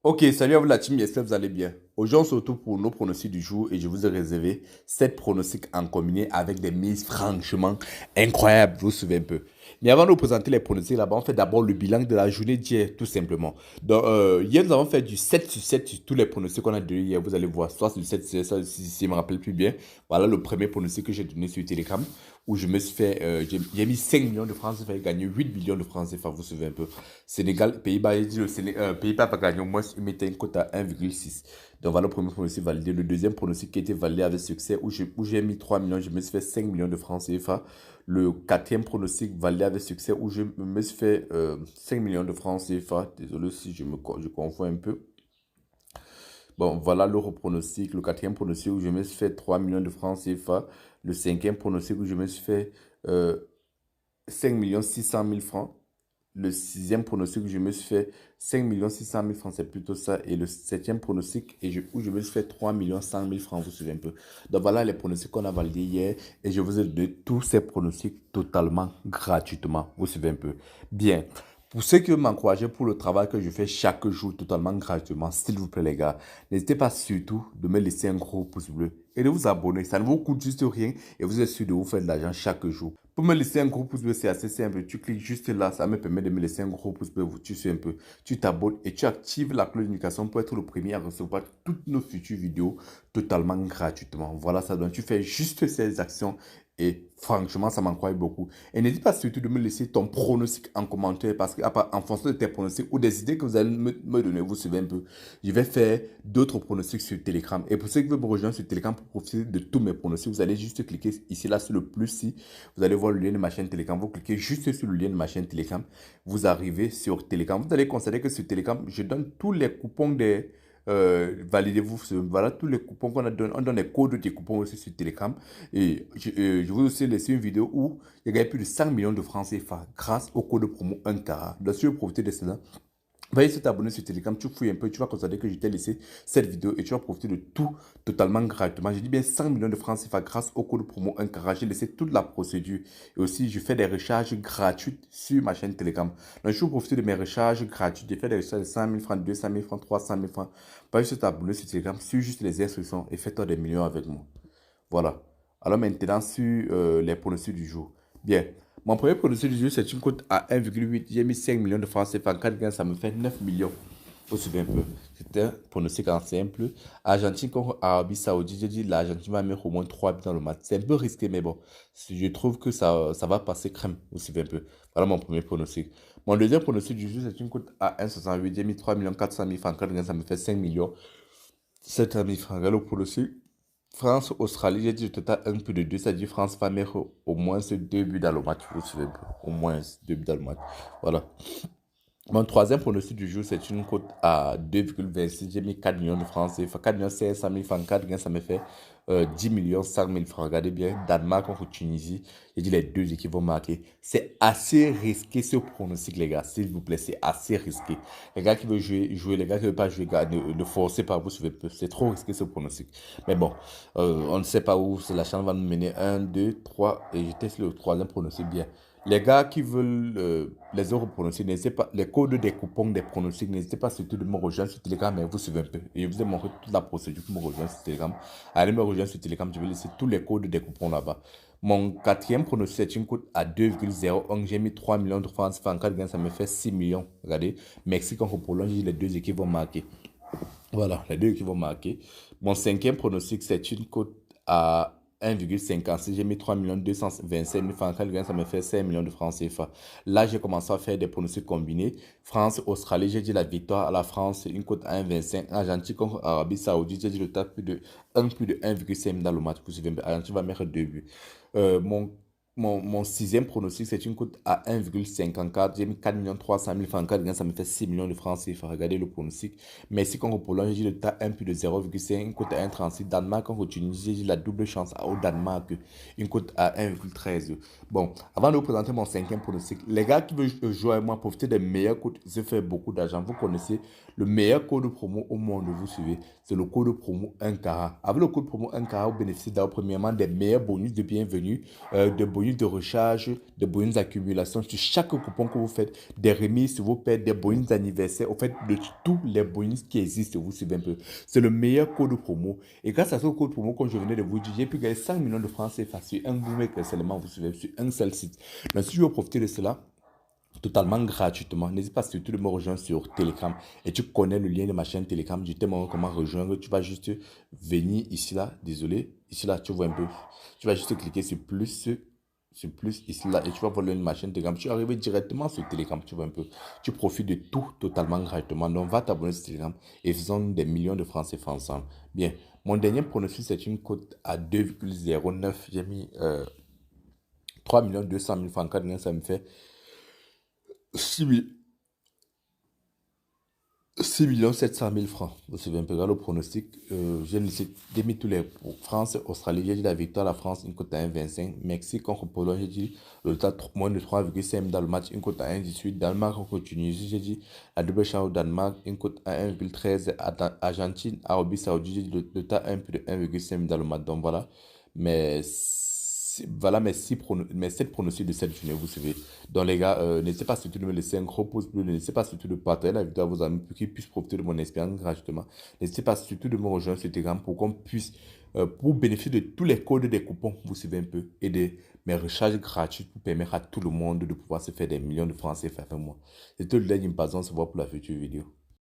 Ok, salut à vous la team, j'espère que vous allez bien. Aujourd'hui, on se retrouve pour nos pronostics du jour et je vous ai réservé 7 pronostics en combiné avec des mises franchement incroyables, vous vous souvenez un peu. Mais avant de vous présenter les pronostics là-bas, on fait d'abord le bilan de la journée d'hier, tout simplement. Donc, hier, nous avons fait du 7 sur 7 sur tous les pronostics qu'on a donnés hier. Vous allez voir, soit sur 7 sur 7, soit si je me rappelle plus bien. Voilà le premier pronostic que j'ai donné sur Telegram, où je me suis fait, j'ai mis 5 millions de francs, j'ai fait gagner 8 millions de francs CFA, vous vous souvenez un peu. Sénégal, Pays-Bas, j'ai dit Pays-Bas va gagner au moins, il mettait une cote à 1,6. Donc voilà le premier pronostic validé. Le deuxième pronostic qui a été validé avec succès, où j'ai mis 3 millions, je me suis fait 5 millions de francs CFA. Le quatrième pronostic validé avec succès, où je me suis fait 5 millions de francs CFA. Désolé si je confonds un peu. Bon, voilà le pronostic. Le quatrième pronostic où je me suis fait 3 millions de francs CFA. Le cinquième pronostic où je me suis fait 5 600 000 francs. Le sixième pronostic, je me suis fait 5 600 000 francs, c'est plutôt ça. Et le septième pronostic, où je me suis fait 3 100 000 francs, vous vous souvenez un peu. Donc voilà les pronostics qu'on a validés hier. Et je vous ai donné tous ces pronostics totalement gratuitement. Vous suivez un peu. Bien. Pour ceux qui m'encouragent pour le travail que je fais chaque jour totalement gratuitement, s'il vous plaît les gars, n'hésitez pas surtout de me laisser un gros pouce bleu et de vous abonner. Ça ne vous coûte juste rien et vous êtes sûr de vous faire de l'argent chaque jour. Pour me laisser un gros pouce bleu, c'est assez simple. Tu cliques juste là, ça me permet de me laisser un gros pouce bleu. Tu suis un peu, tu t'abonnes et tu actives la cloche de notification pour être le premier à recevoir toutes nos futures vidéos totalement gratuitement. Voilà ça. Donc tu fais juste ces actions et franchement, ça m'encourage beaucoup. Et n'hésite pas surtout de me laisser ton pronostic en commentaire parce qu'en fonction de tes pronostics ou des idées que vous allez me donner, vous suivez un peu, je vais faire d'autres pronostics sur Telegram. Et pour ceux qui veulent me rejoindre sur Telegram pour profiter de tous mes pronostics, vous allez juste cliquer ici, là, sur le plus si vous allez voir le lien de ma chaîne Telegram. Vous cliquez juste sur le lien de ma chaîne Telegram. Vous arrivez sur Telegram. Vous allez constater que sur Telegram, je donne tous les coupons des... validez-vous, voilà tous les coupons qu'on a donné. On donne les codes des coupons aussi sur Telegram. Et je vous ai aussi laissé une vidéo où il y a gagné plus de 5 millions de francs CFA grâce au code promo 1 carat. Donc, si vous profitez de cela, va essayer de t'abonner sur Telegram, tu fouilles un peu, tu vas constater que je t'ai laissé cette vidéo et tu vas profiter de tout totalement gratuitement. J'ai dit bien 5 millions de francs CFA grâce au code promo 1 carat. J'ai laissé toute la procédure et aussi je fais des recharges gratuites sur ma chaîne Telegram. Donc je vais profiter de mes recharges gratuites. J'ai fait des recharges de 100 000 francs, 200 000 francs, 300 000 francs. Va juste t'abonner sur Telegram, suis juste les instructions et fais-toi des millions avec moi. Voilà. Alors maintenant, sur les pronostics du jour. Bien. Mon premier pronostic du jour, c'est une cote à 1,8. J'ai mis 5 millions de francs CFA. En 4 gains, ça me fait 9 millions. Vous vous souvenez un peu. C'était un pronostic en simple. Argentine contre Arabie Saoudite. J'ai dit l'Argentine va mettre au moins 3 buts dans le match. C'est un peu risqué, mais bon. Je trouve que ça va passer crème. Vous vous souvenez un peu. Voilà mon premier pronostic. Mon deuxième pronostic du jour, c'est une cote à 1,68. J'ai mis 3 400 000 francs. En 4 gains, ça me fait 5 millions. 700 000 francs. Regardez le pronostic. France-Australie, j'ai dit au total un peu de 2, c'est-à-dire France va mettre au moins 2 buts dans le match. Vous savez, au moins 2 buts dans le match. Voilà. Mon troisième pronostic du jour, c'est une cote à 2,26. J'ai mis 4 millions de francs. C'est 4 millions 500 000 francs. 4 gains, ça me fait 10 millions 100 000 francs. Regardez bien, Danemark contre Tunisie. J'ai dit les deux équipes vont marquer. C'est assez risqué ce pronostic, les gars. S'il vous plaît, c'est assez risqué. Les gars qui veulent jouer, jouer. Les gars qui ne veulent pas jouer, gars, ne forcez pas vous. C'est trop risqué ce pronostic. Mais bon, on ne sait pas où la chance va nous mener. Un, 2, 3. Et je teste le troisième pronostic bien. Les gars qui veulent les autres pronostics, n'hésitez pas, les codes des coupons des pronostics, n'hésitez pas surtout de me rejoindre sur Telegram, mais vous suivez un peu. Et je vous ai montré toute la procédure pour me rejoindre sur Telegram. Allez me rejoindre sur Telegram, je vais laisser tous les codes des coupons là-bas. Mon quatrième pronostic, c'est une cote à 2,01. J'ai mis 3 millions de francs. En 4 gains, ça me fait 6 millions. Regardez, Mexique contre Pologne, les deux équipes vont marquer. Voilà, les deux équipes vont marquer. Mon cinquième pronostic, c'est une cote à 1,56. J'ai mis 3 225 000 francs. Quand ça me fait 5 millions de francs CFA. Là, j'ai commencé à faire des pronostics combinés. France, Australie, j'ai dit la victoire à la France, une cote à 1,25. Argentine contre Arabie Saoudite, j'ai dit le tas plus de 1,5 dans le match. Argentine va mettre 2 buts. Mon sixième pronostic, c'est une cote à 1,54. J'ai mis 4 300 000 francs. Ça me fait 6 millions de francs CFA. Regardez le pronostic. Merci contre Pologne, j'ai dit le tas 1 plus de 0,5. Une cote à 1,36. Danemark contre Tunisie, j'ai dit la double chance au Danemark. Une cote à 1,13. Bon, avant de vous présenter mon cinquième pronostic, les gars qui veulent jouer avec moi, profiter des meilleurs codes, je fais beaucoup d'argent. Vous connaissez le meilleur code promo au monde, vous suivez. C'est le code promo 1 carat. Avec le code promo 1 carat, vous bénéficiez d'abord premièrement des meilleurs bonus de bienvenue, de bonus bonus de recharge, des bonus d'accumulation sur chaque coupon que vous faites, des remises sur vos pairs, des bonus d'anniversaire. Au fait, de tous les bonus qui existent, vous suivez un peu. C'est le meilleur code promo. Et grâce à ce code promo, comme je venais de vous dire, j'ai pu gagner 5 millions de francs CFA sur un bootmaker seulement, vous suivez, sur un seul site. Donc, si je veux profiter de cela, totalement gratuitement. N'hésite pas surtout de me rejoindre sur Telegram. Et tu connais le lien de ma chaîne Telegram. Je te montre comment rejoindre. Tu vas juste venir ici là. Désolé. Ici là, tu vois un peu. Tu vas juste cliquer sur plus. Sur plus ici là. Et tu vas voir le lien de ma chaîne Telegram. Tu vas arriver directement sur Telegram. Tu vois un peu. Tu profites de tout totalement gratuitement. Donc va t'abonner sur Telegram. Et faisons des millions de francs CFA ensemble. Bien. Mon dernier pronostic, c'est une cote à 2,09. J'ai mis 3 200 000 francs. Ça me fait 6 700 000 francs. Vous savez un peu le pronostic. J'ai mis tous les France, Australie, j'ai dit la victoire, la France, une cote à 1,25. Mexique contre Pologne, j'ai dit le résultat moins de 3,5 dans le match, une cote à 1,18. Danemark contre Tunisie, j'ai dit la double chance au Danemark, une cote à 1,13. Argentine, Arabie Saoudite, j'ai dit le résultat 1 plus de 1,5 dans le match. Donc voilà. Mais voilà mes 7 pronostics de cette journée, vous savez. Donc les gars, n'hésitez pas surtout de me laisser un gros pouce bleu, n'hésitez pas surtout de partager la vidéo à vos amis pour qu'ils puissent profiter de mon expérience gratuitement. N'hésitez pas surtout de me rejoindre sur Telegram pour qu'on puisse, pour bénéficier de tous les codes des coupons, vous savez un peu, et de mes recharges gratuites pour permettre à tout le monde de pouvoir se faire des millions de francs CFA par mois. C'était le dernier, on se voit pour la future vidéo.